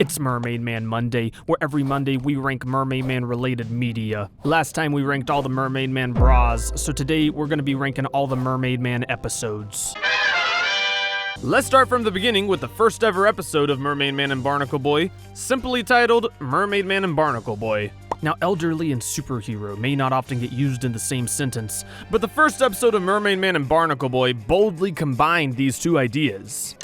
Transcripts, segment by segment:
It's Mermaid Man Monday, where every Monday we rank Mermaid Man related media. Last time we ranked all the Mermaid Man bras, so today we're gonna be ranking all the Mermaid Man episodes. Let's start from the beginning with the first ever episode of Mermaid Man and Barnacle Boy, simply titled Mermaid Man and Barnacle Boy. Now, elderly and superhero may not often get used in the same sentence, but the first episode of Mermaid Man and Barnacle Boy boldly combined these two ideas.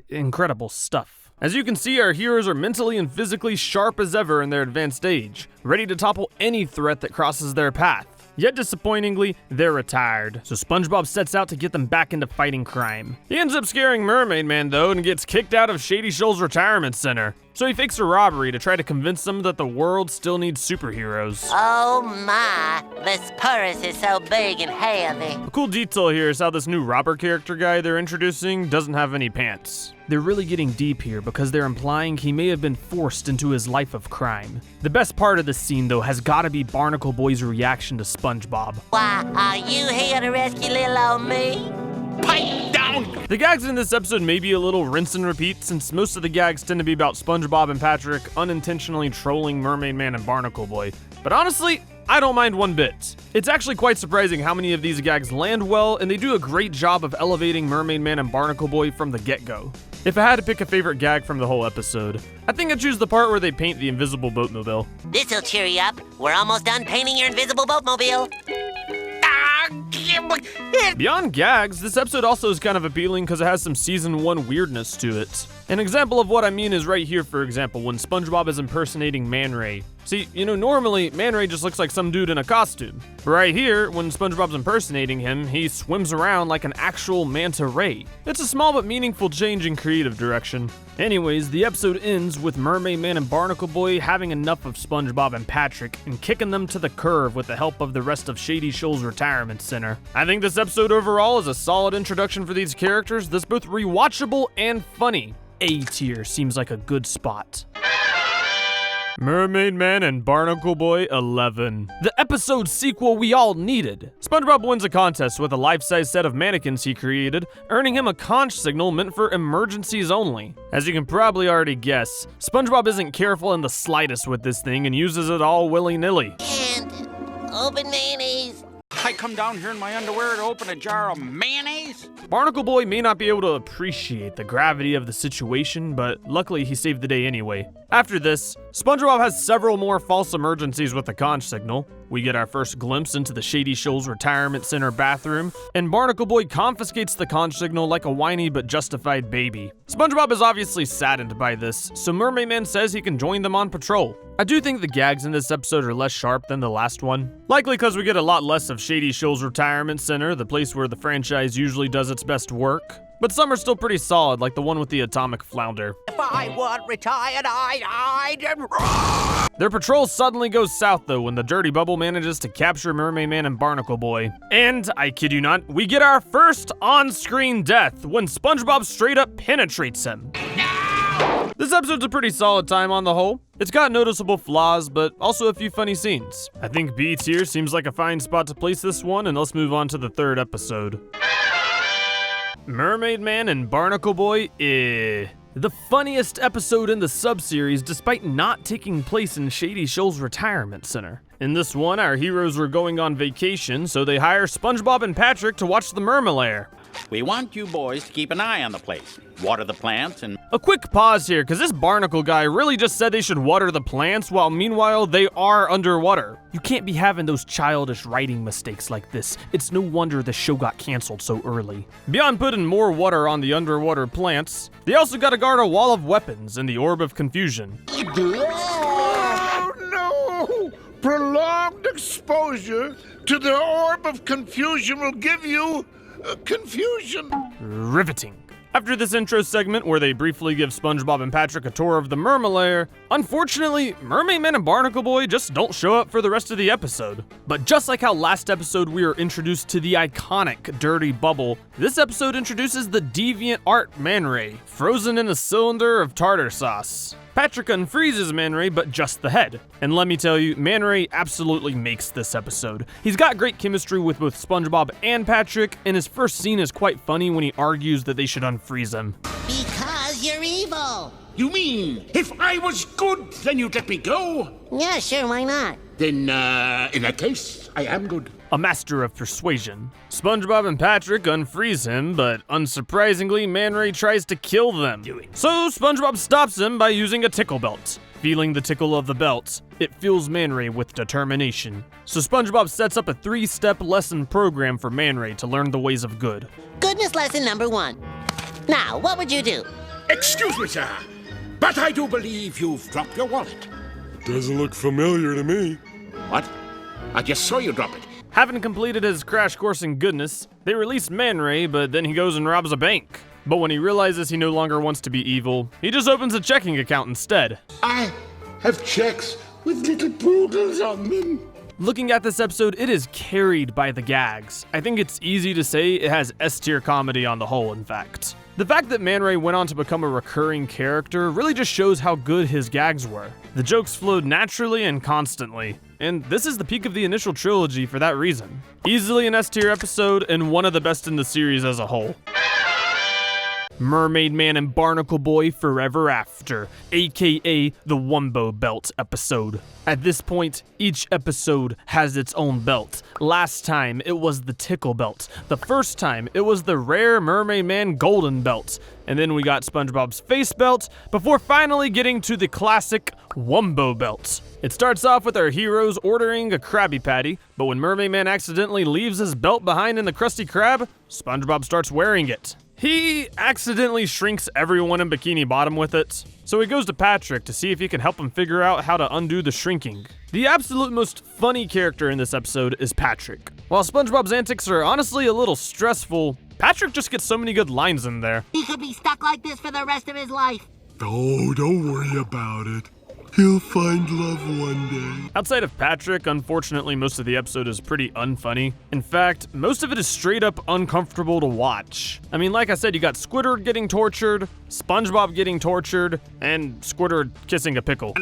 Incredible stuff. As you can see, our heroes are mentally and physically sharp as ever in their advanced age, ready to topple any threat that crosses their path. Yet disappointingly, they're retired, so SpongeBob sets out to get them back into fighting crime. He ends up scaring Mermaid Man though and gets kicked out of Shady Shoals Retirement Center. So he fakes a robbery to try to convince them that the world still needs superheroes. Oh my, this purse is so big and heavy. A cool detail here is how this new robber character guy they're introducing doesn't have any pants. They're really getting deep here because they're implying he may have been forced into his life of crime. The best part of this scene though has gotta be Barnacle Boy's reaction to SpongeBob. Why, are you here to rescue little old me? Pipe down! The gags in this episode may be a little rinse and repeat, since most of the gags tend to be about SpongeBob and Patrick unintentionally trolling Mermaid Man and Barnacle Boy. But honestly, I don't mind one bit. It's actually quite surprising how many of these gags land well, and they do a great job of elevating Mermaid Man and Barnacle Boy from the get-go. If I had to pick a favorite gag from the whole episode, I think I'd choose the part where they paint the invisible boatmobile. This'll cheer you up. We're almost done painting your invisible boatmobile. Beyond gags, this episode also is kind of appealing because it has some season 1 weirdness to it. An example of what I mean is right here, for example, when SpongeBob is impersonating Man Ray. See, normally Man Ray just looks like some dude in a costume. But right here, when SpongeBob's impersonating him, he swims around like an actual manta ray. It's a small but meaningful change in creative direction. Anyways, the episode ends with Mermaid Man and Barnacle Boy having enough of SpongeBob and Patrick and kicking them to the curb with the help of the rest of Shady Shoals Retirement Center. I think this episode overall is a solid introduction for these characters that's both rewatchable and funny. A tier seems like a good spot. Mermaid Man and Barnacle Boy 11. The episode sequel we all needed. SpongeBob wins a contest with a life-size set of mannequins he created, earning him a conch signal meant for emergencies only. As you can probably already guess, SpongeBob isn't careful in the slightest with this thing and uses it all willy-nilly. And open mayonnaise. I come down here in my underwear to open a jar of mayonnaise? Barnacle Boy may not be able to appreciate the gravity of the situation, but luckily he saved the day anyway. After this, SpongeBob has several more false emergencies with the conch signal. We get our first glimpse into the Shady Shoals Retirement Center bathroom, and Barnacle Boy confiscates the conch signal like a whiny but justified baby. SpongeBob is obviously saddened by this, so Mermaid Man says he can join them on patrol. I do think the gags in this episode are less sharp than the last one. Likely because we get a lot less of Shady Shoals Retirement Center, the place where the franchise usually does its best work. But some are still pretty solid, like the one with the atomic flounder. If I weren't retired, I'd... Their patrol suddenly goes south though when the Dirty Bubble manages to capture Mermaid Man and Barnacle Boy. And, I kid you not, we get our first on-screen death when SpongeBob straight up penetrates him. No! This episode's a pretty solid time on the whole. It's got noticeable flaws, but also a few funny scenes. I think B tier seems like a fine spot to place this one, and let's move on to the third episode. Mermaid Man and Barnacle Boy, the funniest episode in the sub-series despite not taking place in Shady Shoals Retirement Center. In this one, our heroes were going on vacation, so they hire SpongeBob and Patrick to watch the Mermalair. We want you boys to keep an eye on the place. Water the plants and... A quick pause here, because this Barnacle guy really just said they should water the plants, while meanwhile they are underwater. You can't be having those childish writing mistakes like this. It's no wonder the show got canceled so early. Beyond putting more water on the underwater plants, they also gotta guard a wall of weapons in the Orb of Confusion. Oh no! Prolonged exposure to the Orb of Confusion will give you confusion. Riveting. After this intro segment where they briefly give SpongeBob and Patrick a tour of the Mermalair, unfortunately, Mermaid Man and Barnacle Boy just don't show up for the rest of the episode. But just like how last episode we were introduced to the iconic Dirty Bubble, this episode introduces the deviant art Man Ray, frozen in a cylinder of tartar sauce. Patrick unfreezes Man Ray, but just the head. And let me tell you, Man Ray absolutely makes this episode. He's got great chemistry with both SpongeBob and Patrick, and his first scene is quite funny when he argues that they should unfreeze him. Because you're evil. You mean, if I was good, then you'd let me go? Yeah, sure, why not? Then, in that case, I am good. A master of persuasion. SpongeBob and Patrick unfreeze him, but unsurprisingly, Man Ray tries to kill them. So SpongeBob stops him by using a tickle belt. Feeling the tickle of the belt, it fills Man Ray with determination. So SpongeBob sets up a 3-step lesson program for Man Ray to learn the ways of good. Goodness lesson number 1. Now, what would you do? Excuse me, sir, but I do believe you've dropped your wallet. Doesn't look familiar to me. What? I just saw you drop it. Having completed his crash course in goodness, they release Man Ray, but then he goes and robs a bank. But when he realizes he no longer wants to be evil, he just opens a checking account instead. I have checks with little poodles on them. Looking at this episode, it is carried by the gags. I think it's easy to say it has S-tier comedy on the whole, in fact. The fact that Man Ray went on to become a recurring character really just shows how good his gags were. The jokes flowed naturally and constantly, and this is the peak of the initial trilogy for that reason. Easily an S-tier episode and one of the best in the series as a whole. Mermaid Man and Barnacle Boy Forever After, aka the Wumbo Belt episode. At this point, each episode has its own belt. Last time, it was the Tickle Belt. The first time, it was the rare Mermaid Man Golden Belt. And then we got SpongeBob's Face Belt, before finally getting to the classic Wumbo Belt. It starts off with our heroes ordering a Krabby Patty, but when Mermaid Man accidentally leaves his belt behind in the Krusty Krab, SpongeBob starts wearing it. He accidentally shrinks everyone in Bikini Bottom with it, so he goes to Patrick to see if he can help him figure out how to undo the shrinking. The absolute most funny character in this episode is Patrick. While SpongeBob's antics are honestly a little stressful, Patrick just gets so many good lines in there. He could be stuck like this for the rest of his life. Oh, don't worry about it. He'll find love one day. Outside of Patrick, unfortunately, most of the episode is pretty unfunny. In fact, most of it is straight up uncomfortable to watch. I mean, like I said, you got Squidward getting tortured, SpongeBob getting tortured, and Squidward kissing a pickle.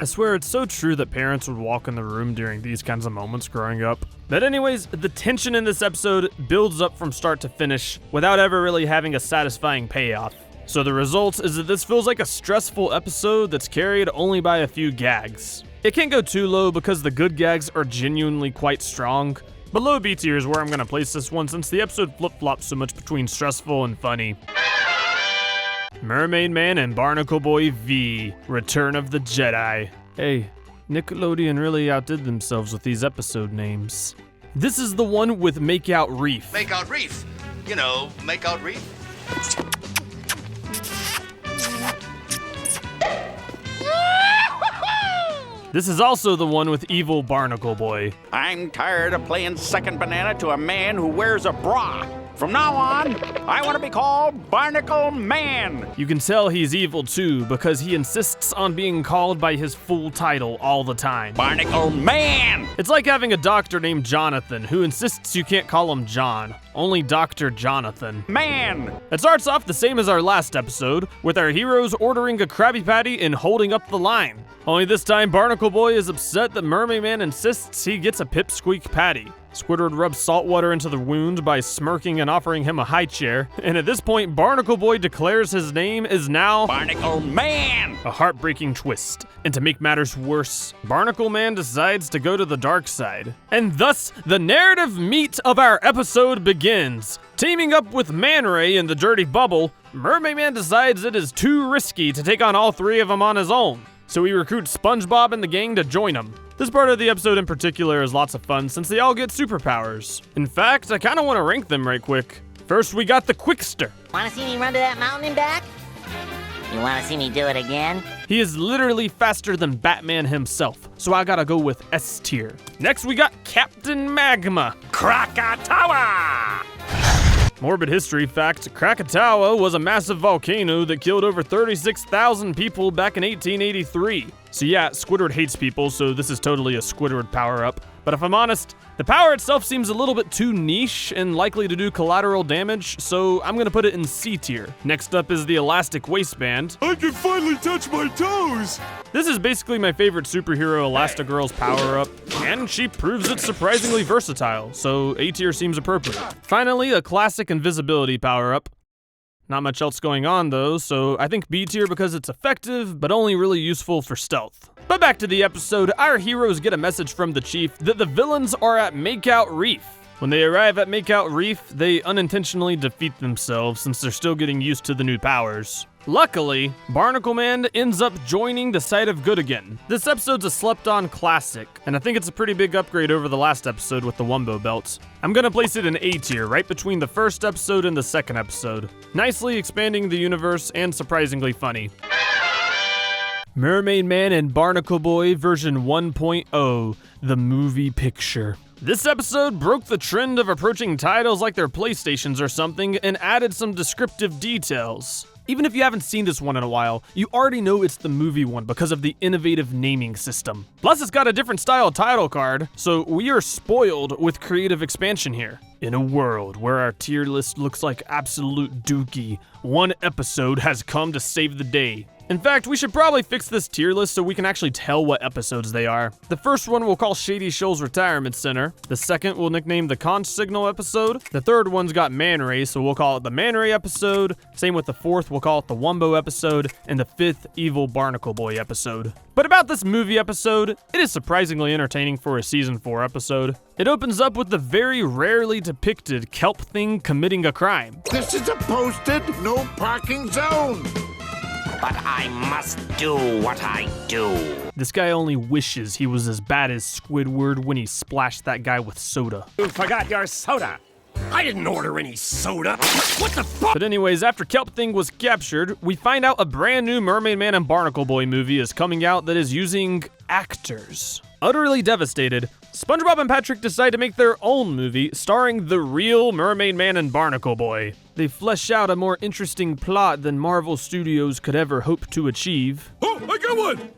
I swear, it's so true that parents would walk in the room during these kinds of moments growing up. But anyways, the tension in this episode builds up from start to finish without ever really having a satisfying payoff. So the result is that this feels like a stressful episode that's carried only by a few gags. It can't go too low because the good gags are genuinely quite strong, but low B tier is where I'm gonna place this one since the episode flip-flops so much between stressful and funny. Mermaid Man and Barnacle Boy V, Return of the Jedi. Hey, Nickelodeon really outdid themselves with these episode names. This is the one with Makeout Reef. Makeout Reef. You know, Makeout Reef. This is also the one with evil Barnacle Boy. I'm tired of playing second banana to a man who wears a bra. From now on, I want to be called Barnacle Man. You can tell he's evil too because he insists on being called by his full title all the time. Barnacle Man! It's like having a doctor named Jonathan who insists you can't call him John, only Dr. Jonathan. Man! It starts off the same as our last episode, with our heroes ordering a Krabby Patty and holding up the line. Only this time, Barnacle Boy is upset that Mermaid Man insists he gets a pipsqueak patty. Squidward rubs salt water into the wound by smirking and offering him a high chair, and at this point, Barnacle Boy declares his name is now Barnacle Man! A heartbreaking twist. And to make matters worse, Barnacle Man decides to go to the dark side. And thus, the narrative meat of our episode begins. Teaming up with Man Ray in the dirty bubble, Mermaid Man decides it is too risky to take on all three of them on his own. So he recruits SpongeBob and the gang to join him. This part of the episode in particular is lots of fun since they all get superpowers. In fact, I kinda wanna rank them right quick. First, we got the Quickster. Wanna see me run to that mountain and back? You wanna see me do it again? He is literally faster than Batman himself, so I gotta go with S tier. Next, we got Captain Magma. Krakatawa! Morbid history fact, Krakatawa was a massive volcano that killed over 36,000 people back in 1883. So yeah, Squidward hates people, so this is totally a Squidward power-up. But if I'm honest, the power itself seems a little bit too niche and likely to do collateral damage, so I'm gonna put it in C tier. Next up is the Elastic Waistband. I can finally touch my toes! This is basically my favorite superhero Elastigirl's power-up, and and she proves it's surprisingly versatile, so A tier seems appropriate. Finally, a classic invisibility power-up. Not much else going on though, so I think B tier because it's effective, but only really useful for stealth. But back to the episode, our heroes get a message from the chief that the villains are at Makeout Reef. When they arrive at Makeout Reef, they unintentionally defeat themselves since they're still getting used to the new powers. Luckily, Barnacle Man ends up joining the side of good again. This episode's a slept-on classic, and I think it's a pretty big upgrade over the last episode with the Wumbo belt. I'm gonna place it in A tier, right between the first episode and the second episode. Nicely expanding the universe and surprisingly funny. Mermaid Man and Barnacle Boy version 1.0, the movie picture. This episode broke the trend of approaching titles like they're PlayStations or something and added some descriptive details. Even if you haven't seen this one in a while, you already know it's the movie one because of the innovative naming system. Plus, it's got a different style title card, so we are spoiled with creative expansion here. In a world where our tier list looks like absolute dookie, one episode has come to save the day. In fact, we should probably fix this tier list so we can actually tell what episodes they are. The first one we'll call Shady Shoals Retirement Center. The second we'll nickname the Conch Signal episode. The third one's got Man Ray, so we'll call it the Man Ray episode. Same with the fourth, we'll call it the Wumbo episode. And the fifth, Evil Barnacle Boy episode. But about this movie episode, it is surprisingly entertaining for a season 4 episode. It opens up with the very rarely depicted kelp thing committing a crime. This is a posted no parking zone. But I must do what I do. This guy only wishes he was as bad as Squidward when he splashed that guy with soda. You forgot your soda. I didn't order any soda. What the fuck? But anyways, after Kelp Thing was captured, we find out a brand new Mermaid Man and Barnacle Boy movie is coming out that is using actors. Utterly devastated, SpongeBob and Patrick decide to make their own movie starring the real Mermaid Man and Barnacle Boy. They flesh out a more interesting plot than Marvel Studios could ever hope to achieve. Oh, I got one!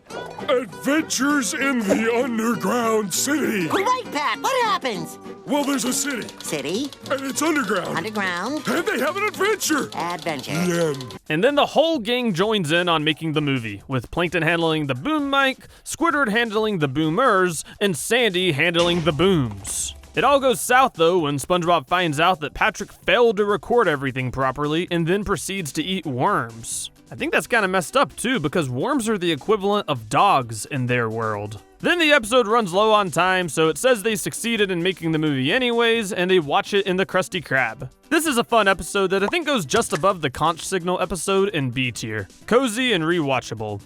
Adventures in the Underground City. Right, Pat, what happens? Well, there's a city, City, and it's underground. underground, And they have an adventure. adventure. The end. And then the whole gang joins in on making the movie, with Plankton handling the boom mic, Squidward handling the boomers, and Sandy handling the booms. It all goes south though when SpongeBob finds out that Patrick failed to record everything properly and then proceeds to eat worms. I think that's kind of messed up too because worms are the equivalent of dogs in their world. Then the episode runs low on time, so it says they succeeded in making the movie anyways, and they watch it in the Krusty Krab. This is a fun episode that I think goes just above the Conch Signal episode in B tier. Cozy and rewatchable.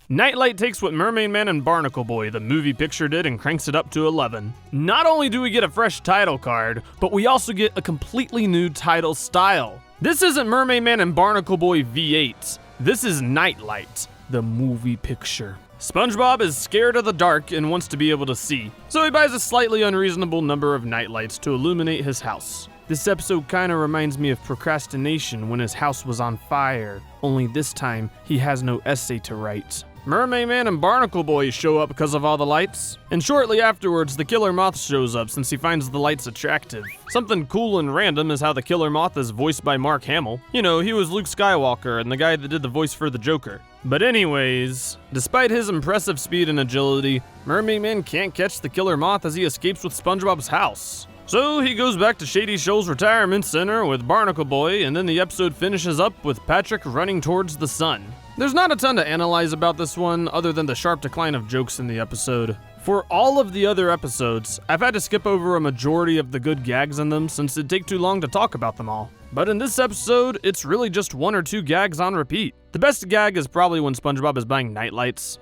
Nightlight takes what Mermaid Man and Barnacle Boy, the movie picture, did and cranks it up to 11. Not only do we get a fresh title card, but we also get a completely new title style. This isn't Mermaid Man and Barnacle Boy V8. This is Nightlight, the movie picture. SpongeBob is scared of the dark and wants to be able to see, so he buys a slightly unreasonable number of nightlights to illuminate his house. This episode kinda reminds me of procrastination when his house was on fire, only this time he has no essay to write. Mermaid Man and Barnacle Boy show up because of all the lights, and shortly afterwards the Killer Moth shows up since he finds the lights attractive. Something cool and random is how the Killer Moth is voiced by Mark Hamill. You know, he was Luke Skywalker and the guy that did the voice for the Joker. But anyways, despite his impressive speed and agility, Mermaid Man can't catch the Killer Moth as he escapes with SpongeBob's house. So he goes back to Shady Shoals Retirement Center with Barnacle Boy, and then the episode finishes up with Patrick running towards the sun. There's not a ton to analyze about this one other than the sharp decline of jokes in the episode. For all of the other episodes, I've had to skip over a majority of the good gags in them since it'd take too long to talk about them all. But in this episode, it's really just one or two gags on repeat. The best gag is probably when SpongeBob is buying nightlights.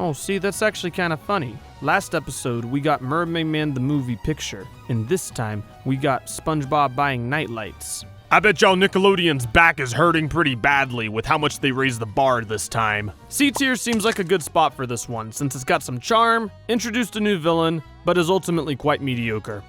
Oh, see, that's actually kind of funny. Last episode, we got Mermaid Man the movie picture, and this time, we got SpongeBob buying nightlights. I bet y'all Nickelodeon's back is hurting pretty badly with how much they raised the bar this time. C tier seems like a good spot for this one, since it's got some charm, introduced a new villain, but is ultimately quite mediocre.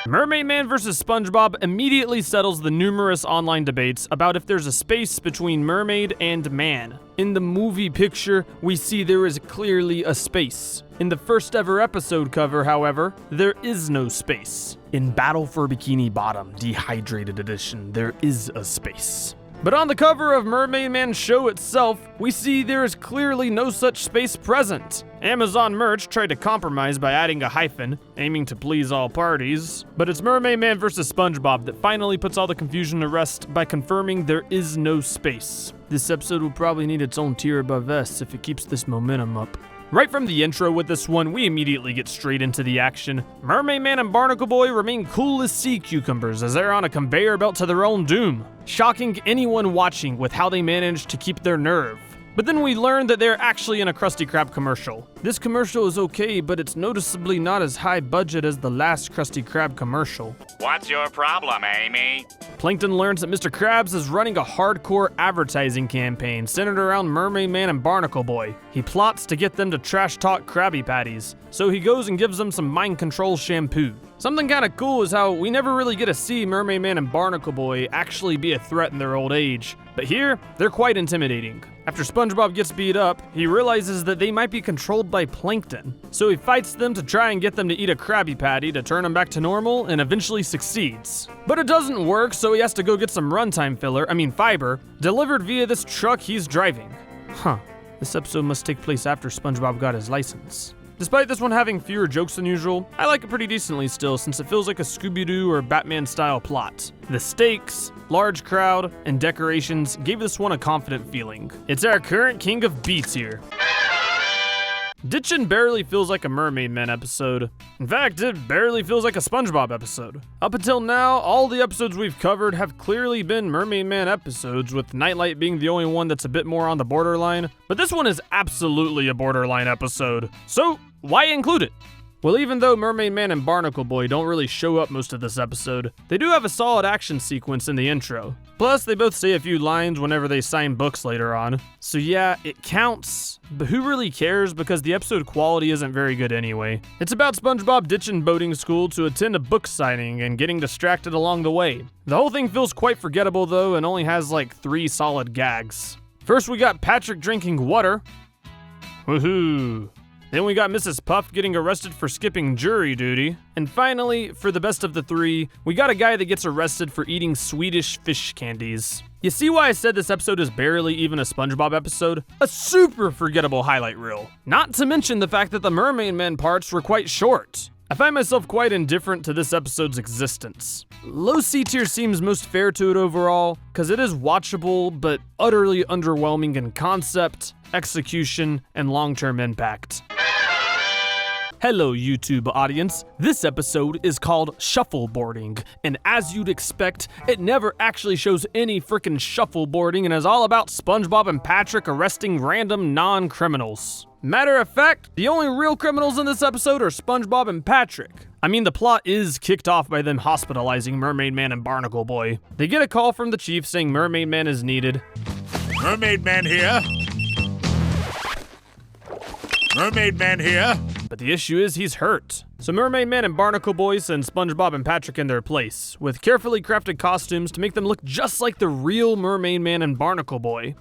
Mermaid Man vs. SpongeBob immediately settles the numerous online debates about if there's a space between mermaid and man. In the movie picture, we see there is clearly a space. In the first ever episode cover, however, there is no space. In Battle for Bikini Bottom Dehydrated Edition, there is a space. But on the cover of Mermaid Man's show itself, we see there is clearly no such space present. Amazon Merch tried to compromise by adding a hyphen, aiming to please all parties, but it's Mermaid Man vs. SpongeBob that finally puts all the confusion to rest by confirming there is no space. This episode will probably need its own tier above S if it keeps this momentum up. Right from the intro with this one, we immediately get straight into the action. Mermaid Man and Barnacle Boy remain cool as sea cucumbers as they're on a conveyor belt to their own doom, shocking anyone watching with how they manage to keep their nerve. But then we learn that they're actually in a Krusty Krab commercial. This commercial is okay, but it's noticeably not as high budget as the last Krusty Krab commercial. What's your problem, Amy? Plankton learns that Mr. Krabs is running a hardcore advertising campaign centered around Mermaid Man and Barnacle Boy. He plots to get them to trash talk Krabby Patties, so he goes and gives them some mind control shampoo. Something kinda cool is how we never really get to see Mermaid Man and Barnacle Boy actually be a threat in their old age, but here, they're quite intimidating. After SpongeBob gets beat up, he realizes that they might be controlled by Plankton, so he fights them to try and get them to eat a Krabby Patty to turn them back to normal, and eventually succeeds. But it doesn't work, so he has to go get some runtime fiber, delivered via this truck he's driving. This episode must take place after SpongeBob got his license. Despite this one having fewer jokes than usual, I like it pretty decently still since it feels like a Scooby-Doo or Batman-style plot. The stakes, large crowd, and decorations gave this one a confident feeling. It's our current king of beats here. Ditchin barely feels like a Mermaid Man episode. In fact, it barely feels like a SpongeBob episode. Up until now, all the episodes we've covered have clearly been Mermaid Man episodes, with Nightlight being the only one that's a bit more on the borderline. But this one is absolutely a borderline episode. So, why include it? Well, even though Mermaid Man and Barnacle Boy don't really show up most of this episode, they do have a solid action sequence in the intro. Plus, they both say a few lines whenever they sign books later on. So yeah, it counts, but who really cares because the episode quality isn't very good anyway. It's about SpongeBob ditching boating school to attend a book signing and getting distracted along the way. The whole thing feels quite forgettable though and only has like 3 solid gags. First we got Patrick drinking water. Woohoo! Then we got Mrs. Puff getting arrested for skipping jury duty. And finally, for the best of the 3, we got a guy that gets arrested for eating Swedish fish candies. You see why I said this episode is barely even a SpongeBob episode? A super forgettable highlight reel. Not to mention the fact that the Mermaid Man parts were quite short. I find myself quite indifferent to this episode's existence. Low C tier seems most fair to it overall, cause it is watchable, but utterly underwhelming in concept, execution, and long-term impact. Hello YouTube audience, this episode is called Shuffleboarding, and as you'd expect, it never actually shows any frickin' shuffleboarding and is all about SpongeBob and Patrick arresting random non-criminals. Matter of fact, the only real criminals in this episode are SpongeBob and Patrick. I mean, the plot is kicked off by them hospitalizing Mermaid Man and Barnacle Boy. They get a call from the chief saying Mermaid Man is needed. Mermaid Man here. Mermaid Man here. But the issue is he's hurt. So Mermaid Man and Barnacle Boy send SpongeBob and Patrick in their place, with carefully crafted costumes to make them look just like the real Mermaid Man and Barnacle Boy.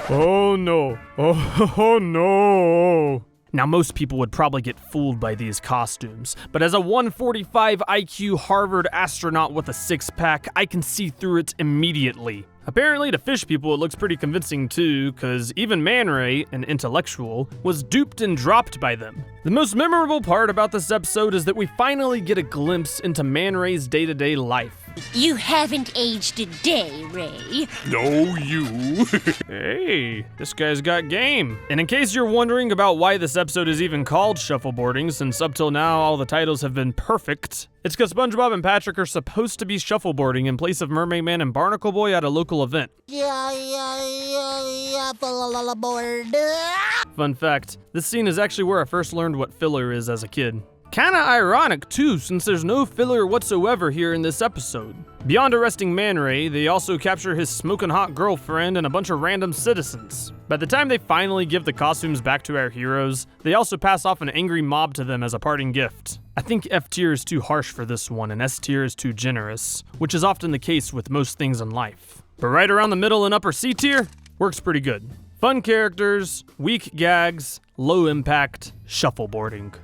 Oh no. Oh no. Now most people would probably get fooled by these costumes, but as a 145 IQ Harvard astronaut with a 6-pack, I can see through it immediately. Apparently to fish people it looks pretty convincing too, cause even Man Ray, an intellectual, was duped and dropped by them. The most memorable part about this episode is that we finally get a glimpse into Man Ray's day-to-day life. You haven't aged a day, Ray. No, you. Hey, this guy's got game. And in case you're wondering about why this episode is even called Shuffleboarding, since up till now all the titles have been perfect, it's because SpongeBob and Patrick are supposed to be shuffleboarding in place of Mermaid Man and Barnacle Boy at a local event. Fun fact, this scene is actually where I first learned what filler is as a kid. Kinda ironic too, since there's no filler whatsoever here in this episode. Beyond arresting Man Ray, they also capture his smoking hot girlfriend and a bunch of random citizens. By the time they finally give the costumes back to our heroes, they also pass off an angry mob to them as a parting gift. I think F tier is too harsh for this one and S tier is too generous, which is often the case with most things in life. But right around the middle and upper C tier, works pretty good. Fun characters, weak gags, low impact, shuffleboarding.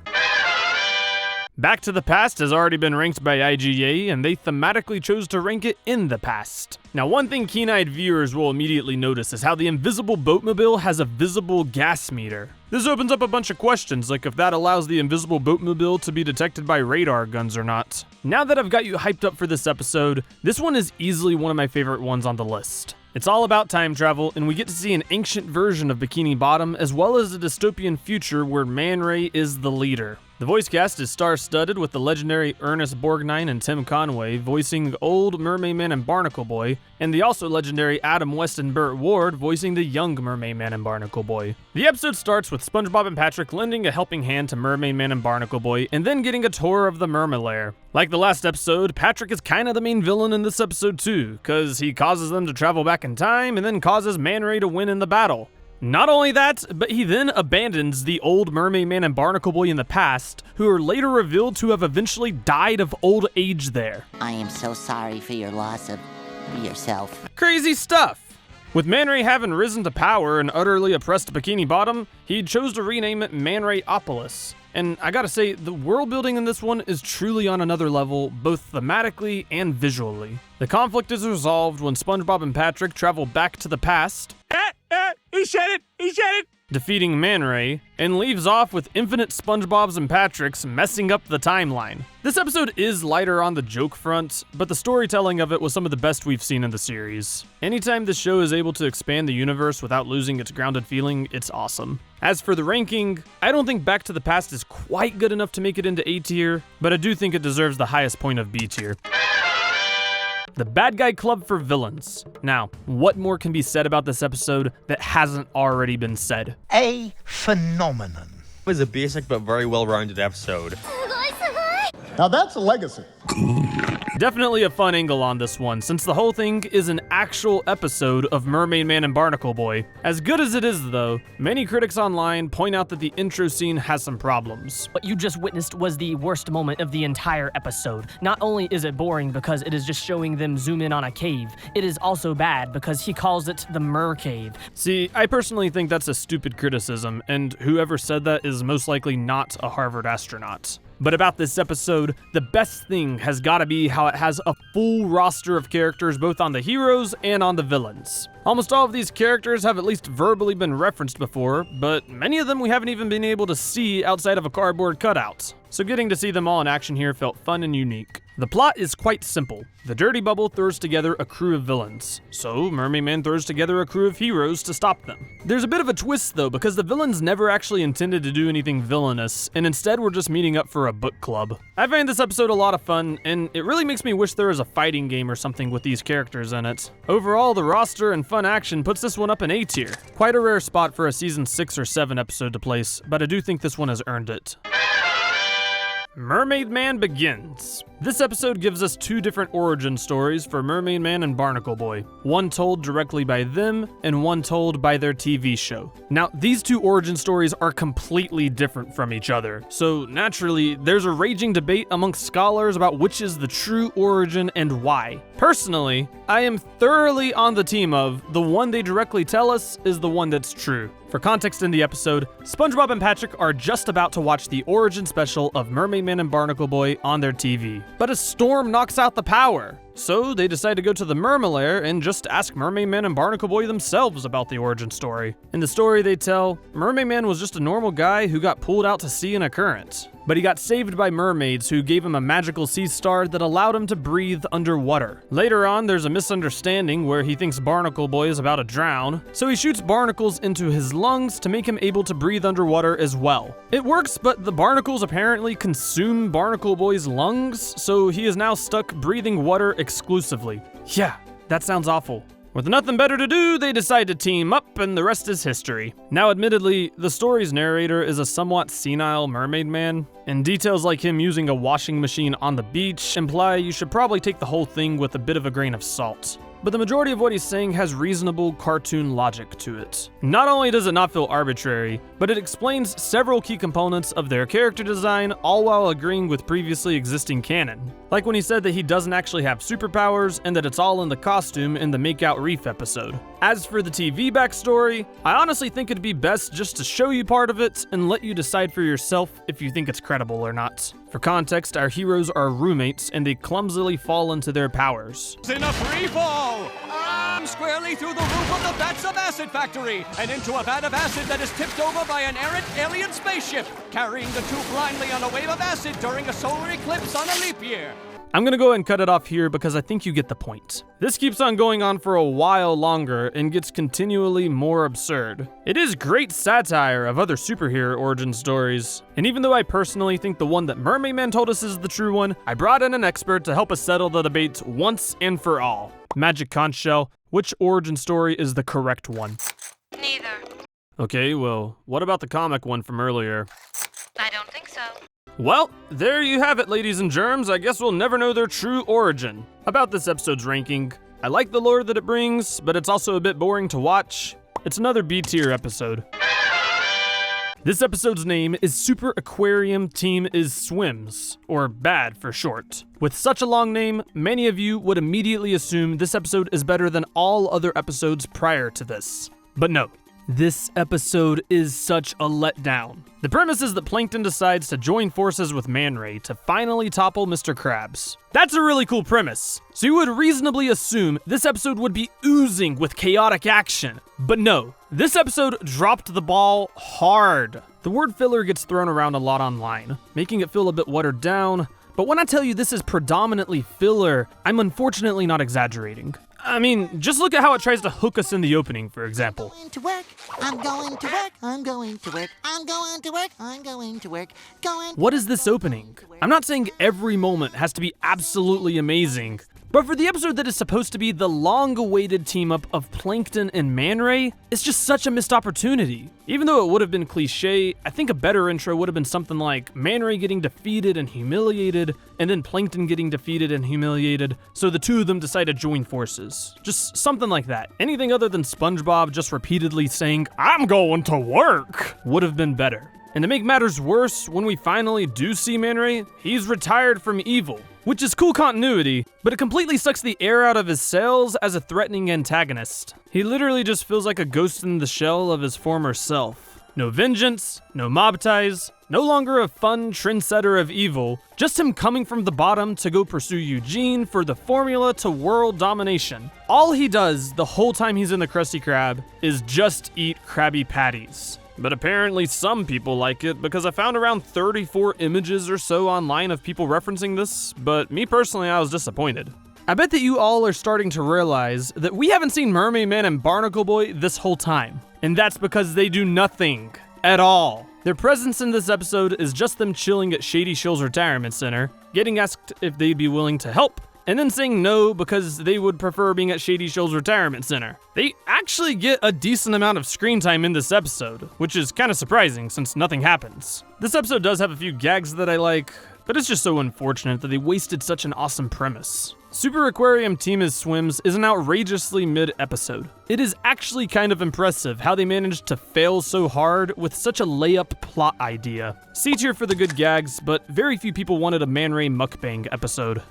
Back to the Past has already been ranked by IGA, and they thematically chose to rank it in the past. Now, one thing keen-eyed viewers will immediately notice is how the invisible boatmobile has a visible gas meter. This opens up a bunch of questions, like if that allows the invisible boatmobile to be detected by radar guns or not. Now that I've got you hyped up for this episode, this one is easily one of my favorite ones on the list. It's all about time travel, and we get to see an ancient version of Bikini Bottom, as well as a dystopian future where Man Ray is the leader. The voice cast is star-studded with the legendary Ernest Borgnine and Tim Conway voicing old Mermaid Man and Barnacle Boy, and the also legendary Adam West and Burt Ward voicing the young Mermaid Man and Barnacle Boy. The episode starts with SpongeBob and Patrick lending a helping hand to Mermaid Man and Barnacle Boy, and then getting a tour of the Mermalair. Like the last episode, Patrick is kinda the main villain in this episode too, cause he causes them to travel back in time and then causes Man Ray to win in the battle. Not only that, but he then abandons the old Mermaid Man and Barnacle Boy in the past, who are later revealed to have eventually died of old age there. I am so sorry for your loss of yourself. Crazy stuff! With Man Ray having risen to power and utterly oppressed Bikini Bottom, he chose to rename it Man Rayopolis. And I gotta say, the world building in this one is truly on another level, both thematically and visually. The conflict is resolved when SpongeBob and Patrick travel back to the past. He said it! Defeating Man Ray, and leaves off with infinite SpongeBobs and Patricks messing up the timeline. This episode is lighter on the joke front, but the storytelling of it was some of the best we've seen in the series. Anytime this show is able to expand the universe without losing its grounded feeling, it's awesome. As for the ranking, I don't think Back to the Past is quite good enough to make it into A tier, but I do think it deserves the highest point of B tier. The Bad Guy Club for Villains. Now, what more can be said about this episode that hasn't already been said? A phenomenon. It was a basic but very well-rounded episode. Now that's a legacy. Definitely a fun angle on this one, since the whole thing is an actual episode of Mermaid Man and Barnacle Boy. As good as it is though, many critics online point out that the intro scene has some problems. What you just witnessed was the worst moment of the entire episode. Not only is it boring because it is just showing them zoom in on a cave, it is also bad because he calls it the Mer Cave. See, I personally think that's a stupid criticism, and whoever said that is most likely not a Harvard astronaut. But about this episode, the best thing has gotta be how it has a full roster of characters both on the heroes and on the villains. Almost all of these characters have at least verbally been referenced before, but many of them we haven't even been able to see outside of a cardboard cutout. So getting to see them all in action here felt fun and unique. The plot is quite simple. The Dirty Bubble throws together a crew of villains, so Mermaid Man throws together a crew of heroes to stop them. There's a bit of a twist though, because the villains never actually intended to do anything villainous, and instead were just meeting up for a book club. I find this episode a lot of fun, and it really makes me wish there was a fighting game or something with these characters in it. Overall, the roster and fun action puts this one up in A tier. Quite a rare spot for a season 6 or 7 episode to place, but I do think this one has earned it. Mermaid Man Begins. This episode gives us 2 different origin stories for Mermaid Man and Barnacle Boy, one told directly by them and one told by their TV show. Now, these 2 origin stories are completely different from each other, so naturally, there's a raging debate amongst scholars about which is the true origin and why. Personally, I am thoroughly on the team of the one they directly tell us is the one that's true. For context in the episode, SpongeBob and Patrick are just about to watch the origin special of Mermaid Man and Barnacle Boy on their TV. But a storm knocks out the power, so they decide to go to the Mermalair and just ask Mermaid Man and Barnacle Boy themselves about the origin story. In the story they tell, Mermaid Man was just a normal guy who got pulled out to sea in a current. But he got saved by mermaids who gave him a magical sea star that allowed him to breathe underwater. Later on, there's a misunderstanding where he thinks Barnacle Boy is about to drown, so he shoots barnacles into his lungs to make him able to breathe underwater as well. It works, but the barnacles apparently consume Barnacle Boy's lungs, so he is now stuck breathing water exclusively. Yeah, that sounds awful. With nothing better to do, they decide to team up, and the rest is history. Now, admittedly, the story's narrator is a somewhat senile mermaid man, and details like him using a washing machine on the beach imply you should probably take the whole thing with a bit of a grain of salt. But the majority of what he's saying has reasonable cartoon logic to it. Not only does it not feel arbitrary, but it explains several key components of their character design, all while agreeing with previously existing canon. Like when he said that he doesn't actually have superpowers and that it's all in the costume in the Make Out Reef episode. As for the TV backstory, I honestly think it'd be best just to show you part of it and let you decide for yourself if you think it's credible or not. For context, our heroes are roommates and they clumsily fall into their powers. In a free fall! Squarely through the roof of the Vats of Acid Factory and into a vat of acid that is tipped over by an errant alien spaceship, carrying the two blindly on a wave of acid during a solar eclipse on a leap year. I'm gonna go ahead and cut it off here because I think you get the point. This keeps on going on for a while longer and gets continually more absurd. It is great satire of other superhero origin stories, and even though I personally think the one that Mermaid Man told us is the true one, I brought in an expert to help us settle the debate once and for all. Magic Conch Shell, which origin story is the correct one? Neither. Okay, well, what about the comic one from earlier? I don't think so. Well, there you have it, ladies and germs. I guess we'll never know their true origin. About this episode's ranking, I like the lore that it brings, but it's also a bit boring to watch. It's another B-tier episode. This episode's name is Super Aquarium Team is Swims, or BAD for short. With such a long name, many of you would immediately assume this episode is better than all other episodes prior to this. But no. This episode is such a letdown. The premise is that Plankton decides to join forces with Man Ray to finally topple Mr. Krabs. That's a really cool premise, so you would reasonably assume this episode would be oozing with chaotic action. But no, this episode dropped the ball hard. The word filler gets thrown around a lot online, making it feel a bit watered down, but when I tell you this is predominantly filler, I'm unfortunately not exaggerating. I mean, just look at how it tries to hook us in the opening, for example. I'm going to work, I'm going to work, I'm going to work, I'm going to work, What is this opening? I'm not saying every moment has to be absolutely amazing, but for the episode that is supposed to be the long-awaited team-up of Plankton and Man Ray, it's just such a missed opportunity. Even though it would have been cliche, I think a better intro would have been something like Man Ray getting defeated and humiliated, and then Plankton getting defeated and humiliated, so the two of them decide to join forces. Just something like that. Anything other than SpongeBob just repeatedly saying, "I'm going to work," would have been better. And to make matters worse, when we finally do see Man Ray, he's retired from evil, which is cool continuity, but it completely sucks the air out of his sails as a threatening antagonist. He literally just feels like a ghost in the shell of his former self. No vengeance, no mob ties, no longer a fun trendsetter of evil, just him coming from the bottom to go pursue Eugene for the formula to world domination. All he does the whole time he's in the Krusty Krab is just eat Krabby Patties. But apparently some people like it because I found around 34 images or so online of people referencing this, but me personally, I was disappointed. I bet that you all are starting to realize that we haven't seen Mermaid Man and Barnacle Boy this whole time, and that's because they do nothing at all. Their presence in this episode is just them chilling at Shady Shill's retirement center, getting asked if they'd be willing to help, and then saying no because they would prefer being at Shady Shill's retirement center. They actually get a decent amount of screen time in this episode, which is kind of surprising since nothing happens. This episode does have a few gags that I like, but it's just so unfortunate that they wasted such an awesome premise. Super Aquarium Team is Swims is an outrageously mid-episode. It is actually kind of impressive how they managed to fail so hard with such a layup plot idea. C tier for the good gags, but very few people wanted a Man Ray mukbang episode.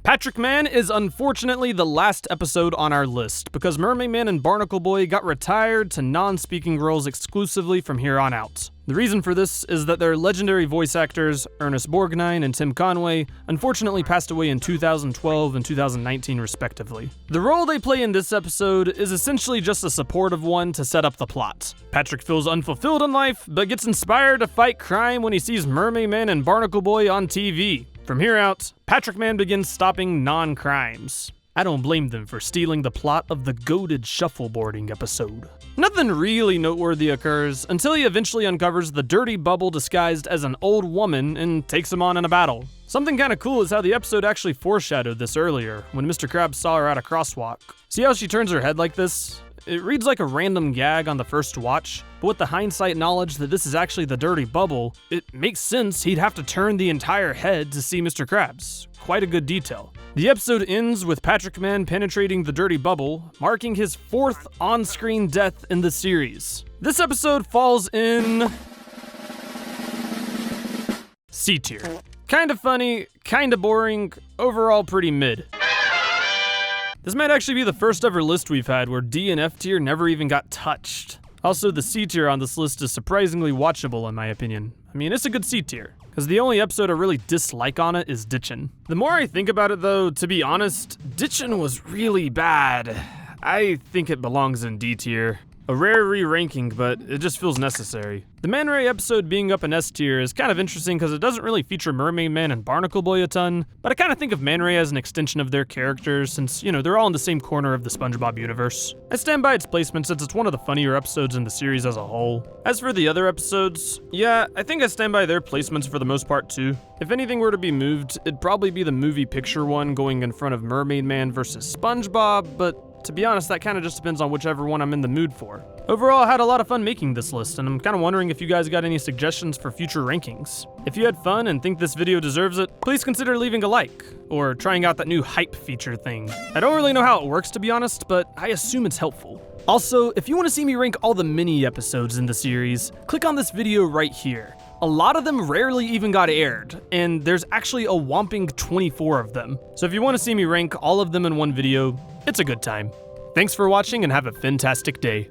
Patrick Man is unfortunately the last episode on our list because Mermaid Man and Barnacle Boy got retired to non-speaking roles exclusively from here on out. The reason for this is that their legendary voice actors, Ernest Borgnine and Tim Conway, unfortunately passed away in 2012 and 2019 respectively. The role they play in this episode is essentially just a supportive one to set up the plot. Patrick feels unfulfilled in life, but gets inspired to fight crime when he sees Mermaid Man and Barnacle Boy on TV. From here out, Patrick Man begins stopping non-crimes. I don't blame them for stealing the plot of the goated Shuffleboarding episode. Nothing really noteworthy occurs until he eventually uncovers the dirty bubble disguised as an old woman and takes him on in a battle. Something kinda cool is how the episode actually foreshadowed this earlier, when Mr. Krabs saw her at a crosswalk. See how she turns her head like this? It reads like a random gag on the first watch, but with the hindsight knowledge that this is actually the dirty bubble, it makes sense he'd have to turn the entire head to see Mr. Krabs. Quite a good detail. The episode ends with Patrick Man penetrating the dirty bubble, marking his 4th on-screen death in the series. This episode falls in C tier. Kinda funny, kinda boring, overall pretty mid. This might actually be the first ever list we've had where D and F tier never even got touched. Also, the C tier on this list is surprisingly watchable in my opinion. I mean, it's a good C tier, because the only episode I really dislike on it is Ditchin. The more I think about it though, to be honest, Ditchin was really bad. I think it belongs in D tier. A rare re-ranking, but it just feels necessary. The Man Ray episode being up in S tier is kind of interesting because it doesn't really feature Mermaid Man and Barnacle Boy a ton, but I kind of think of Man Ray as an extension of their characters since, you know, they're all in the same corner of the SpongeBob universe. I stand by its placement since it's one of the funnier episodes in the series as a whole. As for the other episodes, yeah, I think I stand by their placements for the most part too. If anything were to be moved, it'd probably be the movie picture one going in front of Mermaid Man versus SpongeBob, but to be honest, that kind of just depends on whichever one I'm in the mood for. Overall, I had a lot of fun making this list, and I'm kind of wondering if you guys got any suggestions for future rankings. If you had fun and think this video deserves it, please consider leaving a like, or trying out that new hype feature thing. I don't really know how it works to be honest, but I assume it's helpful. Also, if you want to see me rank all the mini episodes in the series, click on this video right here. A lot of them rarely even got aired, and there's actually a whopping 24 of them. So if you want to see me rank all of them in one video, it's a good time. Thanks for watching and have a fantastic day.